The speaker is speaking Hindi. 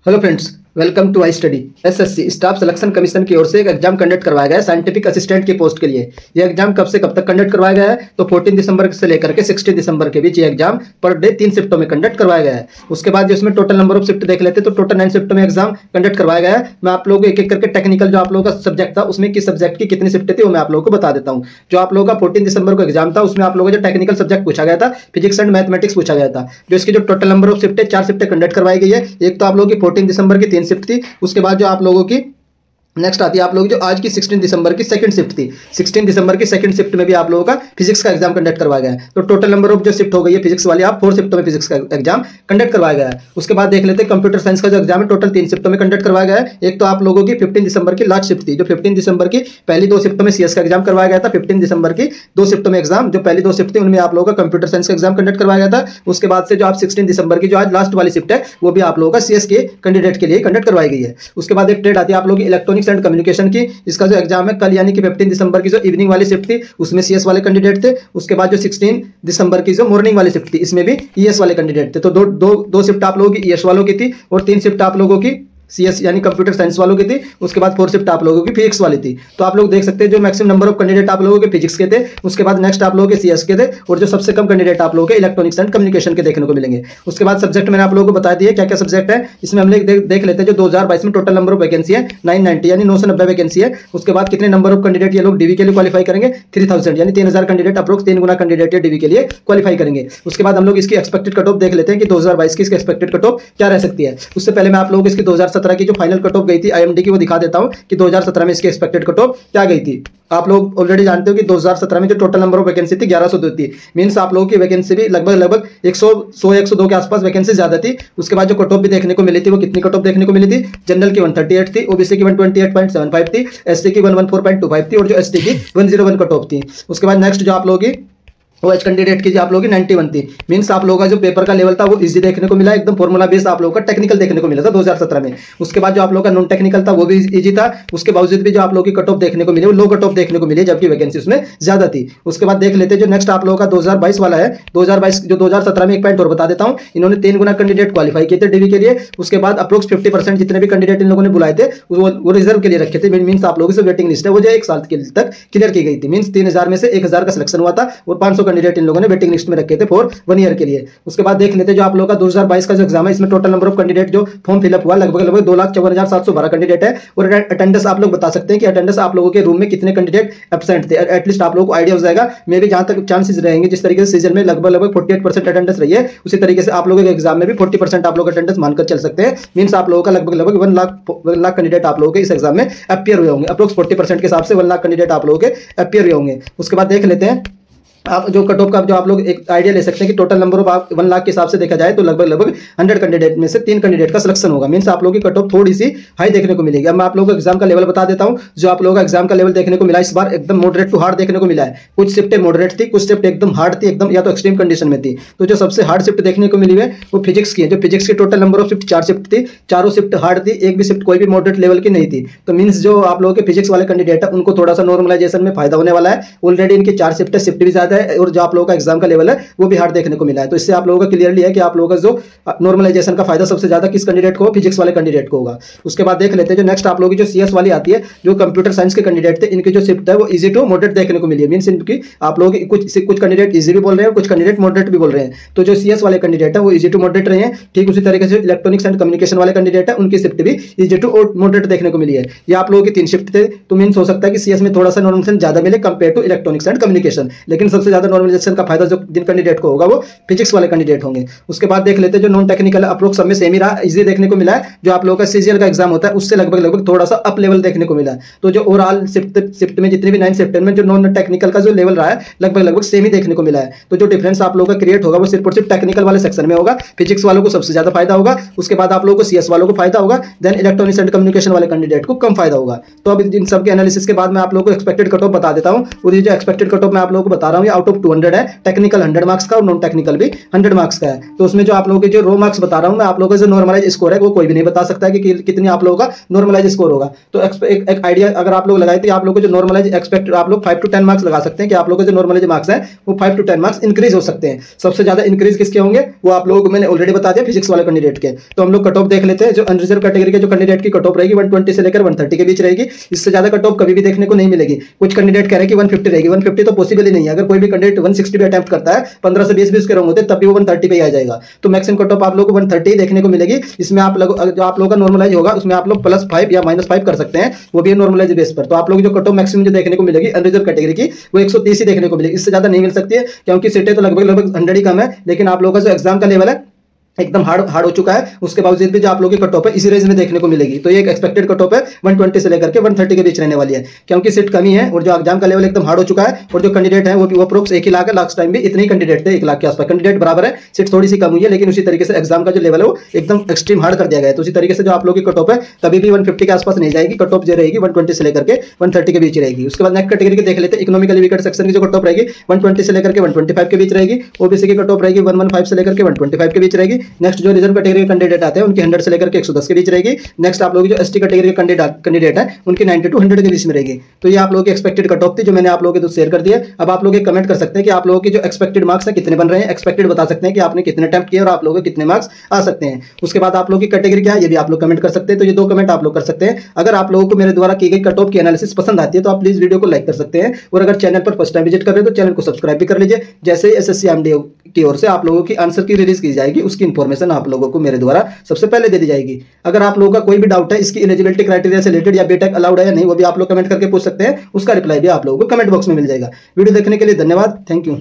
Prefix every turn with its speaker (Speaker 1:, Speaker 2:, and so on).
Speaker 1: Hello friends, welcome to I study. SSC staff selection commission की ओर से एक एग्जाम कंडक्ट करवाया गया है साइंटिफिक असिस्टेंट की पोस्ट के लिए। यह एग्जाम कब से कब तक कंडक्ट करवाया गया है? तो 14 दिसंबर से लेकर के 16 दिसंबर के बीच ये एग्जाम पर डे 3 शिफ्टों में कंडक्ट करवाया गया है। उसके बाद जो इसमें टोटल नंबर ऑफ शिफ्ट देख लेते हैं तो टोटल 9 शिफ्टों में एग्जाम कंडक्ट करवाया गया है। मैं आप लोगों को एक एक करके टेक्निकल जो आप लोगों का सब्जेक्ट था उसमें किस सब्जेक्ट की कितनी शिफ्ट थी वो मैं आप लोगों को बता देता हूँ। जो आप लोगों का 14 दिसंबर को एग्जाम था उसमें आप लोगों को जो टेक्निकल सब्जेक्ट पूछा गया था फिजिक्स एंड मैथमेटिक्स पूछा गया था। जो इसकी जो टोटल नंबर ऑफ शिफ्ट है 4 शिफ्टें कंडक्ट करवाई गई है। एक तो आप लोगों की 14 दिसंबर की 3 शिफ्ट थी। उसके बाद जो आप लोगों की नेक्स्ट आती है आप लोग जो आज की 16 दिसंबर की सेकंड शिफ्ट थी। 16 दिसंबर की सेकंड शिफ्ट में भी आप लोगों का फिजिक्स का एग्जाम कंडक्ट करवाया गया है। तो टोटल नंबर ऑफ जो शिफ्ट हो गई है फिजिक्स वाली आप 4 शिफ्टों में फिजिक्स का एग्जाम कंडक्ट करवाया गया है। उसके बाद देख लेते हैं कंप्यूटर साइंस का जो एग्जाम है टोटल 3 शिफ्टों में कंडक्ट करवाया गया है। एक तो आप लोगों की 15 दिसंबर की लास्ट शिफ्ट थी। जो 15 दिसंबर की पहली 2 शिफ्टों में सीएस का एग्जाम करवाया गया था। 15 दिसंबर की 2 शिफ्टों में एग्जाम जो पहली 2 शिफ्ट थी उनमें आप लोगों का कंप्यूटर साइंस का एग्जाम कंडक्ट करवाया गया था। उसके बाद से जो आप 16 दिसंबर की जो आज लास्ट वाली शिफ्ट है वो भी आप लोगों का सीएस के कैंडिडेट के लिए कंडक्ट करवाई गई है। उसके बाद एक ट्रेड आती है आप लोगों की इलेक्ट्रॉनिक्स एंड कम्युनिकेशन की। इसका जो एग्जाम है कल यानी कि 15 दिसंबर की जो इवनिंग वाली शिफ्ट थी उसमें सीएस वाले कैंडिडेट थे। उसके बाद जो 16 दिसंबर की जो मॉर्निंग वाली शिफ्ट थी इसमें भी ईएस वाले कैंडिडेट थे। तो दो शिफ्ट आप लोगों की ईएस वालों की थी और 3 शिफ्ट आप लोगों की सीएस यानी कंप्यूटर साइंस वालों की थी। उसके बाद 4 शिफ्ट आप लोगों की फिजिक्स वाली थी। तो आप लोग देख सकते हैं जो मैक्सिमम नंबर ऑफ कैंडिडेट आप लोगों के फिजिक्स के थे। उसके बाद नेक्स्ट आप लोगों के सीएस के थे और जो सबसे कम कैंडिडेट आप लोगों के इलेक्ट्रॉनिक्स एंड कम्युनिकेशन के देखने को मिलेंगे। उसके बाद सब्जेक्ट मैंने आप लोगों को बता दिया क्या क्या सब्जेक्ट है। इसमें हम लोग देख लेते हैं जो 2022 में टोटल नंबर ऑफ वैकेंसी है 990 यानी 990 वैकेंसी है। उसके बाद कितने नंबर ऑफ कैंडिडेट ये लोग डीवी के लिए क्वालिफाई करेंगे 3000 यानी 3000 कैंडिडेट अप्रोक्स 3 गुना कैंडिडेट डीवी के लिए क्वालिफाई करेंगे। उसके बाद हम लोग इसकी एक्सपेक्टेड कट ऑफ देख लेते हैं कि 2022 की इसकी एक्सपेक्टेड कट ऑफ क्या रह सकती है। उससे पहले मैं आप लोगों को इसकी 2017 की जो फाइनल कट ऑफ गई थी आईएमडी की वो दिखा देता हूं कि 2017 में इसकी एक्सपेक्टेड कट ऑफ क्या गई थी। आप लोग ऑलरेडी जानते हो कि 2017 में जो टोटल नंबर ऑफ वैकेंसी थी 1102 थी। मींस आप लोगों की वैकेंसी भी लगभग 102 के आसपास वैकेंसी ज्यादा थी। उसके बाद जो कट ऑफ भी देखने को मिली थी वो कितनी कट ऑफ देखने को मिली थी। जनरल की 138 थी, ओबीसी की 128.75 थी, एससी की 114.25 थी और जो एसटी की 101 कट ऑफ थी। उसके बाद नेक्स्ट जो आप लोगों की OH कैंडिडेट की जो आप लोगों की 91 थी। मींस आप लोगों का जो पेपर का लेवल था वो इजी देखने को मिला, एकदम फॉर्मूला बेस्ड आप लोगों का टेक्निकल देखने को मिला था 2017 में। उसके बाद जो आप लोगों का नॉन टेक्निकल था वो भी इजी था। उसके बावजूद भी जो आप लोगों की कट ऑफ देखने को मिली वो लो कट ऑफ देखने को मिली जबकि वैकेंसी उसमें ज्यादा थी। उसके बाद देख लेते हैं जो नेक्स्ट आप लोगों का 2022 वाला है। 2022 जो 2017 में एक पॉइंट और बता देता हूं, इन्होंने 3 गुना कैंडिडेट क्वालिफाई किए थे डीवी के लिए। उसके बाद अप्रोक्स 50% जितने भी कैंडिडेट इन लोगों ने बुलाए थे वो रिजर्व के लिए रखे थे। मींस आप लोगों की वेटिंग लिस्ट है वो जो 1 साल तक क्लियर की गई थी। मींस 3000 में से 1000 का सिलेक्शन हुआ था और 500 कैंडिडेट इन लोगों ने वेटिंग लिस्ट में रखे थे फॉर 1 ईयर के लिए। उसके बाद देख लेते हैं जो आप लोगों का 2022 का जो एग्जाम है इसमें टोटल नंबर ऑफ कैंडिडेट जो फॉर्म फिलअप हुआ लगभग 2,54,712 कैंडिडेट है। और अटेंडेंस आप लोग बता सकते हैं कि अटेंडेंस आप लोगों के रूम में कितने कैंडिडेट एब्सेंट थे। एटलीस्ट आप लोगों को आइडिया हो जाएगा। मे भी जहां तक चांसेस रहेंगे जिस तरीके से सीजन में लगभग 48% अटेंडेंस रही है उसी तरीके से आप लोगों के एग्जाम में भी 40% आप लोग अटेंडेंस मानकर चल सकते हैं। मींस आप लोगों का लगभग 1 लाख कैंडिडेट आप लोगों के इस एग्जाम में अपियर हुए होंगे। अप्रोक्स 40% के हिसाब से 1 लाख कैंडिडेट आप लोगों के अपियर हुए होंगे। उसके बाद देख लेते हैं आप जो कट ऑफ का जो आप लोग एक आइडिया ले सकते हैं कि टोटल नंबर ऑफ आप 1 लाख के हिसाब से देखा जाए तो लगभग 100 कैंडिडेट में से 3 कैंडिडेट का सिलेक्शन होगा। मींस आप लोगों की कट ऑफ थोड़ी सी हाई देखने को मिलेगी। अब मैं आप लोगों को एग्जाम का लेवल बता देता हूं। जो आप लोगों का एग्जाम का लेवल देखने को मिला इस बार एकदम मॉडरेट टू हार्ड देखने को मिला है। कुछ शिफ्टें मॉडरेट थी, कुछ शिफ्ट एकदम हार्ड थी, एकदम या तो एक्सट्रीम कंडीशन में थी। तो जो सबसे हार्ड शिफ्ट देखने को मिली है वो फिजिक्स की है। जो फिजिक्स की total number of shift 4 shift थी, चारों शिफ्ट हार्ड थी, एक भी शिफ्ट कोई भी मॉडरेट लेवल की नहीं थी। तो मींस जो आप लोगों के फिजिक्स वाले कैंडिडेट है उनको थोड़ा सा नॉर्मलाइजेशन में फायदा होने वाला है। ऑलरेडी इनकी 4 शिफ्ट शिफ्ट भी ज्यादा है और जो आप लोगों का एग्जाम का लेवल है वो भी हार्ड देखने को मिला है। तो इससे आप लोगों का क्लियरली है कि आप लोगों का जो नॉर्मलाइजेशन का फायदा सबसे ज्यादा किस कैंडिडेट को, फिजिक्स वाले कैंडिडेट को होगा। उसके बाद देख लेते हैं जो नेक्स्ट आप लोगों की जो सीएस वाली आती है, जो कंप्यूटर साइंस के कैंडिडेट थे इनकी जो शिफ्ट है वो इजी टू मॉडरेट देखने को मिली है। मींस इनकी आप लोगों की कुछ कैंडिडेट इजी भी बोल रहे हैं, कुछ कैंडिडेट मॉडरेट भी बोल रहे हैं। तो जो सीएस वाले कैंडिडेट है वो इजी टू मॉडरेट रहे हैं। ठीक उसी तरीके से इलेक्ट्रॉनिक्स एंड कम्युनिकेशन वाले कैंडिडेट है उनकी शिफ्ट भी इजी टू मॉडरेट देखने को मिली है। ये आप लोगों की 3 शिफ्ट थे। तो मींस हो सकता है कि सीएस में थोड़ा सा नॉर्मलाइजेशन ज्यादा मिले compare to electronics and communication, लेकिन सबसे ज्यादा नॉर्मलाइजेशन का फायदा जो जिन कैंडिडेट को होगा वो फिजिक्स वाले कैंडिडेट होंगे। उसके बाद देख लेते हैं जो नॉन टेक्निकल अप्रोक्स सब में सेम ही रहा, इजी देखने को मिला है। जो आप लोगों का सीजीएल का एग्जाम होता है उससे लगभग थोड़ा सा अप लेवल देखने को मिला है। तो जो ओवरऑल शिफ्ट में जितनी भी 9 शिफ्ट में जो नॉन टेक्निकल का जो लेवल रहा है लगभग सेम ही देखने को मिला है। तो जो डिफरेंस आप लोगों का क्रिएट होगा वो सिर्फ और सिर्फ टेक्निकल वाले सेक्शन में होगा। फिजिक्स वालों को सबसे ज्यादा फायदा होगा, उसके बाद आप लोगों को सीएस वालों को फायदा होगा, देन इलेक्ट्रॉनिक्स एंड कम्युनिकेशन वाले कैंडिडेट को कम फायदा होगा। तो अब इन सब के एनालिसिस के बाद मैं आप लोगों को एक्सपेक्टेड कट ऑफ बता देता हूं। और ये जो एक्सपेक्टेड कट ऑफ मैं आप लोगों को बता रहा हूं ये आउट ऑफ 200 है। टेक्निकल 100 मार्क्स का और नॉन टेक्निकल भी 100 मार्क्स का है। तो उसमें जो आप लोगों के जो रो मार्क्स बता रहा हूं मैं, आप लोगों का जो नॉर्मलाइज स्कोर है वो कोई भी नहीं बता सकता है कि कितनी आप लोगों का नॉर्मलाइज स्कोर होगा। तो एक आइडिया अगर आप लोग लगाए तो आप लोगों को जो नॉर्मलाइज एक्सपेक्ट आप लोग 5 to 10 मार्क्स लगा सकते हैं कि आप लोगों के जो नॉर्मलाइज मार्क्स है वो 5 to 10 मार्क्स इंक्रीज हो सकते हैं। सबसे ज्यादा इंक्रीज किसके होंगे वो आप लोगों को मैंने ऑलरेडी बता दिया, फिजिक्स वाले कैंडिडेट के। तो हम लोग कट ऑफ देख लेते हैं। जो अनरिजर्व कैटेगरी के जो कैंडिडेट की कट ऑफ रहेगी 120 से लेकर 130 के बीच रहेगी। इससे ज्यादा कट ऑफ कभी भी देखने को नहीं मिलेगी। कुछ कैंडिडेट कह रहे हैं कि 150 रहेगी, 150 तो पॉसिबल ही नहीं है। अगर कोई भी कैंडिडेट 160 भी अटेम्प्ट करता है, 15 से 20 भी उसके रॉन्ग होते तब भी वो 130 पे ही आ जाएगा। तो मैक्सिमम कट ऑफ आप लोगों को 130 देखने को मिलेगी। इसमें आप लोग जो आप लोगों का नॉर्मलाइज होगा उसमें आप लोग +5 या -5 कर सकते हैं, वो भी नॉर्मलाइज बेस पर। तो आप लोग जो कट ऑफ मैक्सिमम जो देखने को मिलेगी अनरिजर्व कैटेगरी की वो 130 ही देखने को मिलेगी। इससे ज्यादा नहीं मिल सकती है क्योंकि सीटें तो लगभग 100 ही कम है। लेकिन आप लोगों का जो एग्जाम का लेवल है एकदम हार्ड हो चुका है, उसके बावजूद भी जो आप लोगों की कट ऑफ है इसी रेंज में देखने को मिलेगी। तो ये एक एक्सपेक्टेड कट ऑफ है 120 से लेकर के 130 के बीच रहने वाली है, क्योंकि सीट कमी है और जो एग्जाम का लेवल एकदम हार्ड हो चुका है। और जो कैंडिडेट है वो अप्रोक्स 1 लाख है। लास्ट टाइम भी इतने ही कैंडिडेट थे, 1 लाख के आसपास कैंडिडेट बराबर है। सीट थोड़ी सी कम हुई है, लेकिन उसी तरीके से एग्जाम का जो लेवल है वो एकदम एक्सट्रीम हार्ड कर दिया गया है। तो उसी तरीके से जो आप लोगों की कट ऑफ है कभी भी 150 के आसपास नहीं जाएगी। कट ऑफ जो रहेगी 120 से लेकर के 130 के बीच रहेगी। उसके बाद नेक्स्ट कैटेगरी के देख लेते हैं। इकोनॉमिकली वीकर सेक्शन की जो कट ऑफ रहेगी 120 से लेकर के 125 के बीच रहेगी। ओबीसी की कट ऑफ रहेगी 115 से लेकर के 125 के बीच रहेगी। नेक्स्ट जो रिजर्व कैंडिडेट आते हैं उनकी 100 से लेकर के 110 के बीच रहेगी। नेक्स्ट आप लोग जो एसटी कैटेगरी के कैंडिडेट है उनकी 90 to 100 के बीच में रहेगी। तो ये आप लोगों की एक्सपेक्टेड कट ऑफ थी जो मैंने आप लोगों के शेयर कर दिया। अब आप लोग कमेंट कर सकते हैं कि आप लोगों की जो एक्सपेक्टेड मार्क्स है कितने बन रहे हैं। एक्सपेक्टेड बता सकते हैं कि आपने कितने अटेम्प्ट किए और आप लोगों के कितने मार्क्स आ सकते हैं। उसके बाद आप लोगों की कैटेगरी क्या है ये भी आप लोग कमेंट कर सकते हैं। तो ये 2 कमेंट आप लोग कर सकते हैं। अगर आप लोगों को मेरे द्वारा की गई कट ऑफ की एनालिसिस पसंद आती है तो आप प्लीज वीडियो को लाइक कर सकते हैं। और अगर चैनल पर फर्स्ट टाइम विजिट कर रहे हैं तो चैनल को सब्सक्राइब भी कर लीजिए। जैसे ही एसएससी एमडीओ की ओर से आप लोगों की आंसर की रिलीज की जाएगी उसकी इंफॉर्मेशन आप लोगों को मेरे द्वारा सबसे पहले दे दी जाएगी। अगर आप लोगों का कोई भी डाउट है इसकी एलिजिबिलिटी क्राइटेरिया से रिलेटेड या बीटेक अलाउड है या नहीं वो भी आप लोग कमेंट करके पूछ सकते हैं। उसका रिप्लाई भी आप लोगों को कमेंट बॉक्स में मिल जाएगा। वीडियो देखने के लिए धन्यवाद। Thank you.